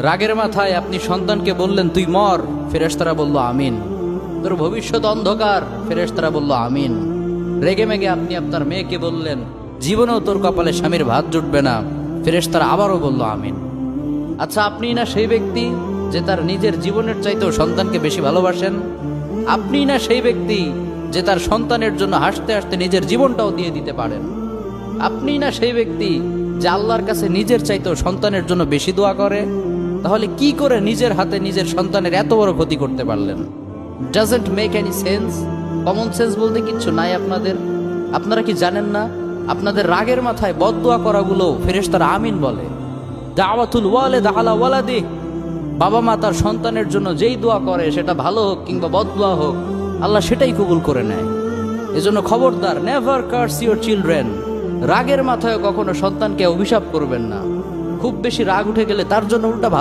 রাগের মাথায় আপনি সন্তানকে বললেন তুই মর, ফেরেশতারা বলল আমিন। তোর ভবিষ্যৎ অন্ধকার, ফেরেশতারা বলল আমিন। রেগে মেগে আপনি আপনার মেয়েকে বললেন জীবনেও তোর কপালে স্বামীর ভাত জুটবে না, ফেরেশতারা আবারও বলল আমিন। আচ্ছা, আপনি না সেই ব্যক্তি যে তার নিজের জীবনের চাইতেও সন্তানকে বেশি ভালোবাসেন? আপনি না সেই ব্যক্তি যে তার সন্তানের জন্য হাসতে হাসতে নিজের জীবনটাও দিয়ে দিতে পারেন? আপনি না সেই ব্যক্তি যে আল্লাহর কাছে নিজের চাইতেও সন্তানের জন্য বেশি দোয়া করে? তাহলে কি করে নিজের হাতে নিজের সন্তানের এত বড় ক্ষতি করতে পারলেন? Doesn't make any sense. Common sense বলতে কিচ্ছু নাই আপনাদের। আপনারা কি জানেন না আপনাদের রাগের মাথায় বদদোয়া করাগুলো ফেরেশতারা আমিন বলে? দাওয়াতুল ওয়ালিদ আলা ওয়ালাদি, বাবা মা তার সন্তানের জন্য যেই দোয়া করে সেটা ভালো হোক কিংবা বদদোয়া হোক, আল্লাহ সেটাই কবুল করে নেয়। এজন্য খবরদার, নেভার কার্স ইউর চিলড্রেন। রাগের মাথায় কখনো সন্তানকে অভিশাপ করবেন না। খুব বেশি রাগ উঠে গেলে তার জন্য উল্টা